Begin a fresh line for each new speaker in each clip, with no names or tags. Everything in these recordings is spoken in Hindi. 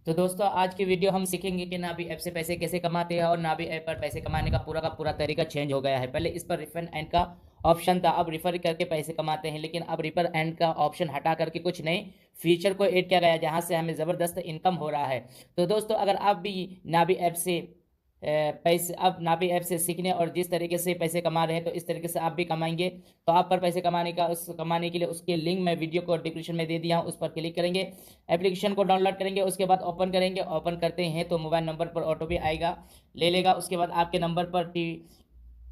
तो दोस्तों आज की वीडियो हम सीखेंगे कि नाभी ऐप से पैसे कैसे कमाते हैं और नाभी ऐप पर पैसे कमाने का पूरा तरीका चेंज हो गया है। पहले इस पर रिफर एंड का ऑप्शन था, अब रिफर करके पैसे कमाते हैं, लेकिन अब रिफर एंड का ऑप्शन हटा करके कुछ नए फीचर को ऐड किया गया है जहां से हमें ज़बरदस्त इनकम हो रहा है। तो दोस्तों अगर आप भी नाभी ऐप से पैसे अब नाभी ऐप से सीखने और जिस तरीके से पैसे कमा रहे हैं तो इस तरीके से आप भी कमाएंगे। तो आप पर पैसे कमाने के लिए उसके लिंक मैं वीडियो को डिस्क्रिप्शन में दे दिया हूँ, उस पर क्लिक करेंगे, एप्लीकेशन को डाउनलोड करेंगे, उसके बाद ओपन करेंगे। ओपन करते हैं तो मोबाइल नंबर पर ओटीपी आएगा, ले लेगा। उसके बाद आपके नंबर पर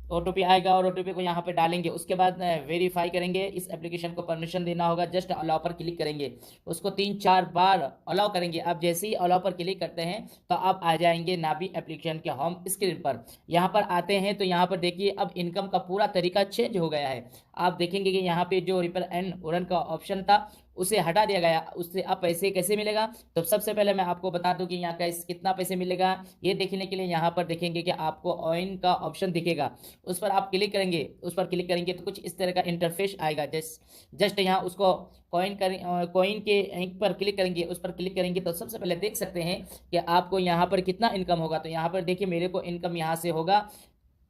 ओटीपी आएगा और ओटीपी को यहाँ पे डालेंगे। उसके बाद वेरीफाई करेंगे, इस एप्लीकेशन को परमिशन देना होगा, जस्ट अलाउ पर क्लिक करेंगे, उसको 3-4 बार अलाउ करेंगे। आप जैसे ही अलाउ पर क्लिक करते हैं तो आप आ जाएंगे नाभी एप्लीकेशन के होम स्क्रीन पर। यहाँ पर आते हैं तो यहाँ पर देखिए अब इनकम का पूरा तरीका चेंज हो गया है। आप देखेंगे कि यहाँ पे जो रिपर एंड उड़न का ऑप्शन था उसे हटा दिया गया। उससे अब पैसे कैसे मिलेगा, तो सबसे पहले मैं आपको बता दूं कि यहाँ कैसे कितना पैसे मिलेगा। ये देखने के लिए यहाँ पर देखेंगे कि आपको ऑइन का ऑप्शन दिखेगा, उस पर आप क्लिक करेंगे। उस पर क्लिक करेंगे तो कुछ इस तरह का इंटरफेस आएगा। जस्ट यहाँ उसको कॉइन के लिंक पर क्लिक करेंगे, उस पर क्लिक करेंगे तो सबसे पहले देख सकते हैं कि आपको यहाँ पर कितना इनकम होगा। तो यहाँ पर देखिए मेरे को इनकम यहाँ से होगा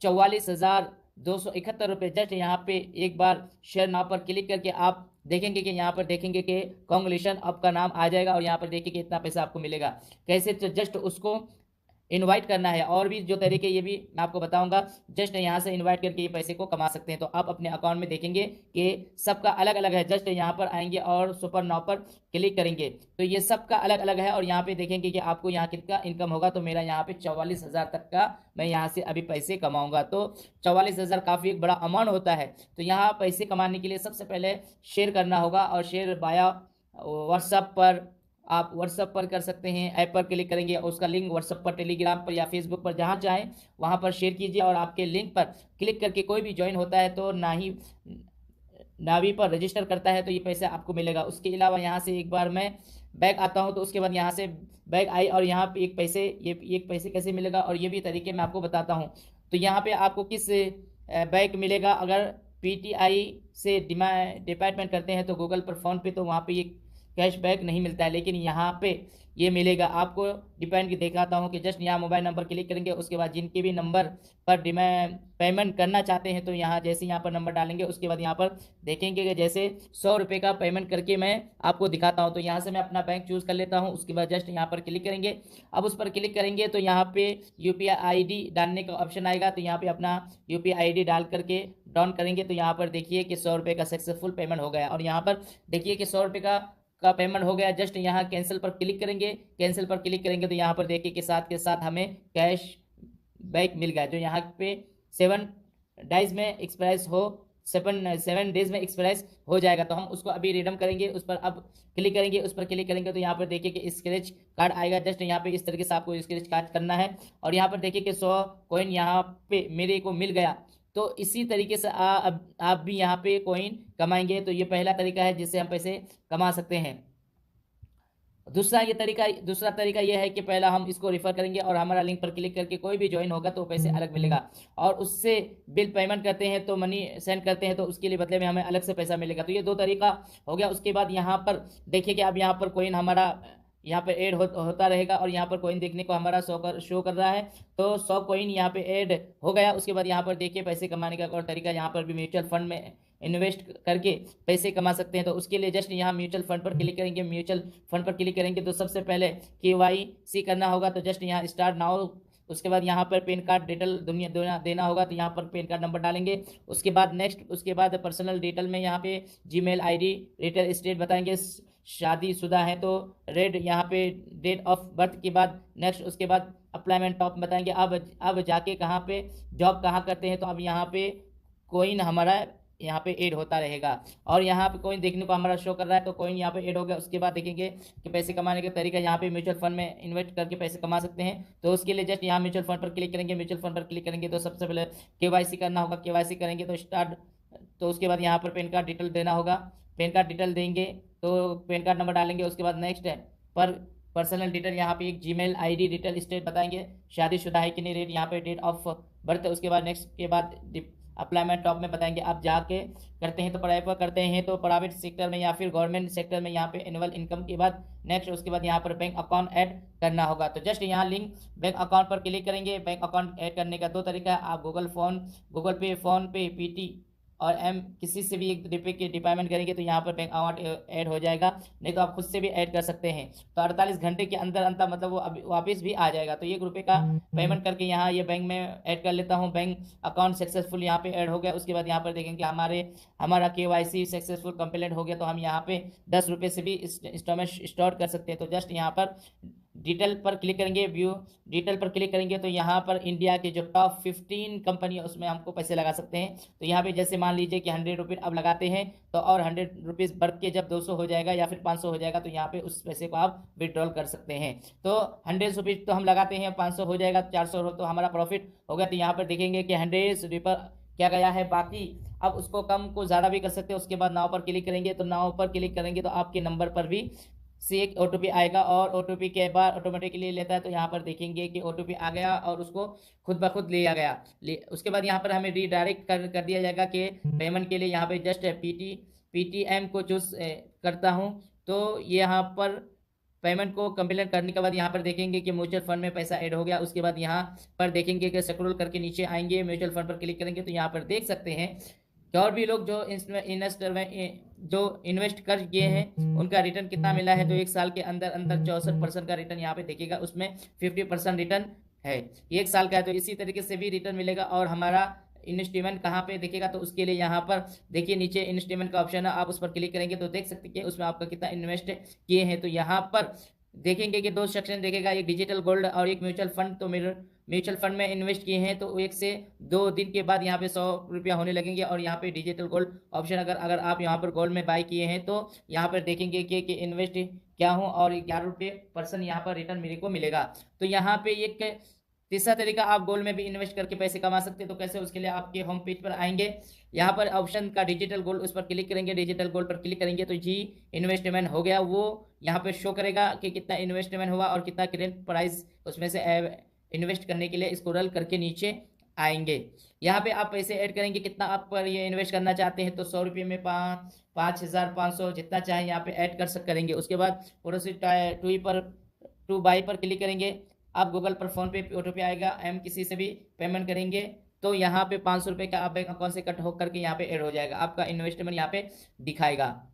44,271 रुपये। जस्ट यहाँ पे एक बार शेयर नाउ पर क्लिक करके आप देखेंगे कि यहाँ पर देखेंगे कि कांग्रेचुलेशन आपका नाम आ जाएगा और यहाँ पर देखिए कि इतना पैसा आपको मिलेगा। कैसे, तो जस्ट उसको इनवाइट करना है। और भी जो तरीके ये भी मैं आपको बताऊंगा, जस्ट यहाँ से इनवाइट करके ये पैसे को कमा सकते हैं। तो आप अपने अकाउंट में देखेंगे कि सबका अलग अलग है। जस्ट यहाँ पर आएंगे और सुपर नाउ पर क्लिक करेंगे तो ये सबका अलग अलग है और यहाँ पे देखेंगे कि आपको यहाँ कितना इनकम होगा। तो मेरा यहाँ पे 44,000 तक का मैं यहाँ से अभी पैसे कमाऊंगा। तो 44,000 काफ़ी एक बड़ा अमाउंट होता है। तो यहाँ पैसे कमाने के लिए सबसे पहले शेयर करना होगा और शेयर बाया व्हाट्सएप पर आप व्हाट्सएप पर कर सकते हैं। ऐप पर क्लिक करेंगे और उसका लिंक व्हाट्सएप पर, टेलीग्राम पर या फेसबुक पर जहाँ चाहें वहाँ पर शेयर कीजिए और आपके लिंक पर क्लिक करके कोई भी ज्वाइन होता है तो ना ही नावी पर रजिस्टर करता है तो ये पैसा आपको मिलेगा। उसके अलावा यहाँ से एक बार मैं बैक आता हूँ तो उसके बाद यहाँ से बैक आई और यहाँ पे एक पैसे कैसे मिलेगा और ये भी तरीके मैं आपको बताता हूँ। तो यहाँ पे आपको किस बैक मिलेगा, अगर पीटीआई से डिपार्टमेंट करते हैं तो गूगल पर, फोन पे, तो वहाँ पे ये कैशबैक नहीं मिलता है, लेकिन यहाँ पे ये मिलेगा। आपको डिपेंड की दिखाता हूँ कि जस्ट यहाँ मोबाइल नंबर क्लिक करेंगे, उसके बाद जिनके भी नंबर पर पेमेंट करना चाहते हैं तो यहाँ जैसे यहाँ पर नंबर डालेंगे उसके बाद यहाँ पर देखेंगे कि जैसे 100 रुपये का पेमेंट करके मैं आपको दिखाता हूँ। तो यहाँ से मैं अपना बैंक चूज़ कर लेता हूँ, उसके बाद जस्ट यहाँ पर क्लिक करेंगे। अब उस पर क्लिक करेंगे तो यहाँ पे यूपीआई आईडी डालने का ऑप्शन आएगा। तो यहाँ पे अपना यूपीआई आईडी डाल करके डाउन करेंगे तो यहाँ पर देखिए कि 100 रुपये का सक्सेसफुल पेमेंट हो गया और यहाँ पर देखिए कि 100 रुपये का पेमेंट हो गया। जस्ट यहाँ कैंसिल पर क्लिक करेंगे। कैंसिल पर क्लिक करेंगे तो यहाँ पर देखिए कि साथ के साथ हमें कैश बैक मिल गया, जो यहाँ पे 7 डेज में एक्सप्रेस हो 7 डेज में एक्सप्रेस हो जाएगा। तो हम उसको अभी रिडीम करेंगे, उस पर अब क्लिक करेंगे। उस पर क्लिक करेंगे तो यहाँ पर देखिए कि स्क्रैच कार्ड आएगा। जस्ट यहाँ पे इस तरीके से आपको स्क्रैच कार्ड करना है और यहाँ पर देखिए कि 100 कॉइन यहाँ पे मेरे को मिल गया। तो इसी तरीके से आप भी यहाँ पे कॉइन कमाएंगे। तो ये पहला तरीका है जिससे हम पैसे कमा सकते हैं। दूसरा तरीका यह है कि पहला हम इसको रिफर करेंगे और हमारा लिंक पर क्लिक करके कोई भी ज्वाइन होगा तो पैसे अलग मिलेगा। और उससे बिल पेमेंट करते हैं तो मनी सेंड करते हैं तो उसके लिए बदले में हमें अलग से पैसा मिलेगा। तो ये 2 तरीका हो गया। उसके बाद यहाँ पर देखिए कि अब यहाँ पर कॉइन हमारा यहाँ पे ऐड होता रहेगा और यहाँ पर कॉइन देखने को हमारा शो कर रहा है। तो 100 कॉइन यहाँ पे ऐड हो गया। उसके बाद यहाँ पर देखिए पैसे कमाने का और तरीका, यहाँ पर भी म्यूचुअल फंड में इन्वेस्ट करके पैसे कमा सकते हैं। तो उसके लिए जस्ट यहाँ म्यूचुअल फंड पर क्लिक करेंगे। म्यूचुअल फंड पर क्लिक करेंगे तो सबसे पहले केवाईसी करना होगा। तो जस्ट यहाँ स्टार्ट नाउ, उसके बाद यहाँ पर पैन कार्ड डिटेल देना होगा। तो यहाँ पर पैन कार्ड नंबर डालेंगे। उसके बाद नेक्स्ट, उसके बाद पर्सनल डिटेल में यहाँ पे जीमेल आईडी, रिटेल स्टेट बताएंगे, शादीशुदा है तो रेड यहाँ पे डेट ऑफ बर्थ के बाद नेक्स्ट, उसके बाद अप्लायमेंट टॉप बताएंगे। अब जाके कहाँ पे जॉब कहाँ करते हैं तो अब यहाँ पे कोइन हमारा यहाँ पे ऐड होता रहेगा और यहाँ पे कोइन देखने को हमारा शो कर रहा है। तो कोइन यहाँ पे ऐड हो गया। उसके बाद देखेंगे कि पैसे कमाने का तरीका, यहाँ पे म्यूचुअल फंड में इन्वेस्ट करके पैसे कमा सकते हैं। तो उसके लिए जस्ट यहाँ म्यूचुअल फंड पर क्लिक करेंगे। म्यूचुअल फंड पर क्लिक करेंगे तो सबसे पहले केवाईसी करना होगा। केवाईसी करेंगे तो स्टार्ट, तो उसके बाद यहाँ पर पैन कार्ड डिटेल देना होगा। पैन कार्ड डिटेल देंगे तो पैन कार्ड नंबर डालेंगे। उसके बाद नेक्स्ट है पर पर्सनल डिटेल, यहाँ पे एक जीमेल आईडी, डिटेल स्टेट बताएंगे, शादीशुदा है कि नहीं, रेट यहाँ पे डेट ऑफ बर्थ। उसके बाद नेक्स्ट के बाद अप्लाईमेंट टॉप में बताएंगे। आप जाके करते हैं तो प्रेफर करते हैं तो प्राइवेट सेक्टर में या फिर गवर्नमेंट सेक्टर में यहाँ पे एनुअल इनकम के बाद नेक्स्ट उसके बाद यहाँ पर बैंक अकाउंट ऐड करना होगा। तो जस्ट यहाँ लिंक बैंक अकाउंट पर क्लिक करेंगे। बैंक अकाउंट ऐड करने का 2 तरीका है, आप गूगल पे, फोन पे, पेटी और एम किसी से भी एक रुपये की डिपार्टमेंट करेंगे तो यहाँ पर बैंक अकाउंट ऐड हो जाएगा, नहीं तो आप खुद से भी ऐड कर सकते हैं। तो 48 घंटे के अंदर अंतर मतलब वो वापस भी आ जाएगा। तो 1 रुपये का पेमेंट करके यहाँ ये बैंक में ऐड कर लेता हूँ। बैंक अकाउंट सक्सेसफुल यहाँ पे ऐड हो गया। उसके बाद यहाँ पर देखेंगे हमारा KYC सक्सेसफुल कंप्लीट हो गया। तो हम यहाँ पे 10 रुपये से भी इंस्टॉलमेंट स्टार्ट कर सकते हैं। तो जस्ट यहाँ पर डिटेल पर क्लिक करेंगे, व्यू डिटेल पर क्लिक करेंगे तो यहाँ पर इंडिया के जो टॉप 15 कंपनी है उसमें हमको पैसे लगा सकते हैं। तो यहाँ पे जैसे मान लीजिए कि 100 रुपीज़ अब लगाते हैं तो और 100 रुपीज़ बढ़ के जब 200 हो जाएगा या फिर 500 हो जाएगा तो यहाँ पे उस पैसे को आप विड्रॉल कर सकते हैं। तो 100 रुपीज़ तो हम लगाते हैं, 500 हो जाएगा, 400 हो तो हमारा प्रॉफिट हो गया। तो यहाँ पर देखेंगे कि 100 रुपये पर क्या गया है बाकी। अब उसको कम को ज़्यादा भी कर सकते हैं। उसके बाद नाव पर क्लिक करेंगे तो नाव पर क्लिक करेंगे तो आपके नंबर पर भी से एक OTP आएगा और OTP के बाद ऑटोमेटिकली लेता है। तो यहाँ पर देखेंगे कि OTP आ गया और उसको खुद ब खुद लिया गया। उसके बाद यहाँ पर हमें रीडायरेक्ट कर दिया जाएगा कि पेमेंट के लिए यहाँ पे जस्ट PTM को चूज करता हूँ। तो यहाँ पर पेमेंट को कंप्लीट करने के बाद यहाँ पर देखेंगे कि म्यूचुअल फंड में पैसा ऐड हो गया। उसके बाद यहाँ पर देखेंगे कि स्क्रॉल करके नीचे आएंगे, म्यूचुअल फंड पर क्लिक करेंगे तो यहाँ पर देख सकते हैं कि और भी लोग जो इन्वेस्टर में जो इन्वेस्ट कर किए हैं उनका रिटर्न कितना मिला है। तो 1 साल के अंदर अंदर 64% का रिटर्न यहाँ पे देखिएगा, उसमें 50% रिटर्न है, 1 साल का है। तो इसी तरीके से भी रिटर्न मिलेगा। और हमारा इन्वेस्टमेंट कहाँ पे देखेगा तो उसके लिए यहाँ पर देखिए नीचे इन्वेस्टमेंट का ऑप्शन है, आप उस पर क्लिक करेंगे तो देख सकते हैं उसमें आपका कितना इन्वेस्ट किए हैं। तो यहाँ पर देखेंगे कि 2 सेक्शन देखेगा, एक डिजिटल गोल्ड और एक म्यूचुअल फंड। तो मेरे म्यूचुअल फंड में इन्वेस्ट किए हैं तो 1 से 2 दिन के बाद यहाँ पे 100 रुपया होने लगेंगे। और यहाँ पे डिजिटल गोल्ड ऑप्शन अगर आप यहाँ पर गोल्ड में बाय किए हैं तो यहाँ पर देखेंगे कि इन्वेस्ट क्या हूँ और 11 रुपये % यहाँ पर रिटर्न मेरे को मिलेगा। तो यहाँ पे एक तीसरा तरीका, आप गोल्ड में भी इन्वेस्ट करके पैसे कमा सकते हैं। तो कैसे, उसके लिए आपके होम पेज पर आएंगे, यहाँ पर ऑप्शन का डिजिटल गोल्ड उस पर क्लिक करेंगे। डिजिटल गोल्ड पर क्लिक करेंगे तो जी इन्वेस्टमेंट हो गया, वो यहाँ पे शो करेगा कि कितना इन्वेस्टमेंट हुआ और कितना करेंट प्राइस उसमें से इन्वेस्ट करने के लिए स्क्रॉल करके नीचे आएंगे। यहाँ पे आप पैसे ऐड करेंगे, कितना आप पर ये इन्वेस्ट करना चाहते हैं तो 100 रुपये में 5,500 जितना चाहे यहाँ पे ऐड करेंगे। उसके बाद प्रोसीड टू बाई पर क्लिक करेंगे। आप गूगल पर, फोन पे, OTP आएगा, किसी से भी पेमेंट करेंगे तो यहाँ पे 500 रुपये का आप बैंक अकाउंट से कट होकर के यहाँ पे ऐड हो जाएगा, आपका इन्वेस्टमेंट यहाँ पे दिखाएगा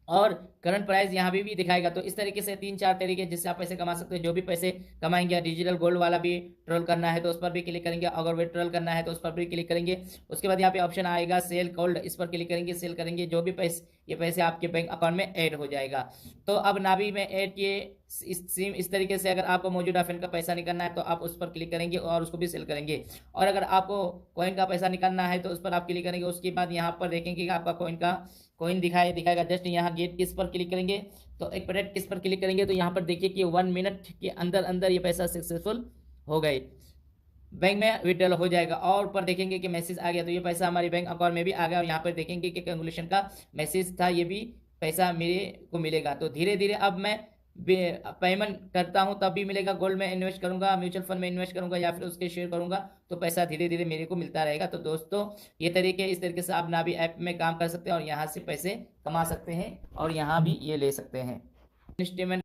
और करंट प्राइस यहाँ भी दिखाएगा। तो इस तरीके से 3-4 तरीके जिससे आप पैसे कमा सकते हैं। जो भी पैसे कमाएंगे, डिजिटल गोल्ड वाला भी ट्रोल करना है तो उस पर भी क्लिक करेंगे, अगर विड्रॉल करना है तो उस पर भी क्लिक करेंगे। उसके बाद यहाँ पे ऑप्शन आएगा सेल गोल्ड, इस पर क्लिक करेंगे, सेल करेंगे, जो भी पैसे आपके बैंक अकाउंट में ऐड हो जाएगा। तो अब नाभी में ऐड किए इस तरीके से अगर आपको मौजूदा फंड का पैसा निकालना है तो आप उस पर क्लिक करेंगे और उसको भी सेल करेंगे। और अगर आपको कॉइन का पैसा निकालना है तो उस पर आप क्लिक करेंगे। उसके बाद यहाँ पर देखेंगे कि आपका कॉइन दिखाएगा। जस्ट यहाँ गेट किस पर क्लिक करेंगे तो एक मिनट किस पर क्लिक करेंगे तो यहाँ पर देखिए कि 1 मिनट के अंदर अंदर ये पैसा सक्सेसफुल हो गए, बैंक में विड्रॉल हो जाएगा। और ऊपर देखेंगे कि मैसेज आ गया तो ये पैसा हमारे बैंक अकाउंट में भी आ गया। और यहाँ पर देखेंगे कि कैलकुलेशन का मैसेज था, ये भी पैसा मेरे को मिलेगा। तो धीरे धीरे अब मैं पेमेंट करता हूं तब भी मिलेगा। गोल्ड में इन्वेस्ट करूंगा, म्यूचुअल फंड में इन्वेस्ट करूंगा या फिर उसके शेयर करूंगा तो पैसा धीरे धीरे मेरे को मिलता रहेगा। तो दोस्तों ये तरीके, इस तरीके से आप नाभी ऐप में काम कर सकते हैं और यहाँ से पैसे कमा सकते हैं और यहाँ भी ये ले सकते हैं। इन्वेस्टमेंट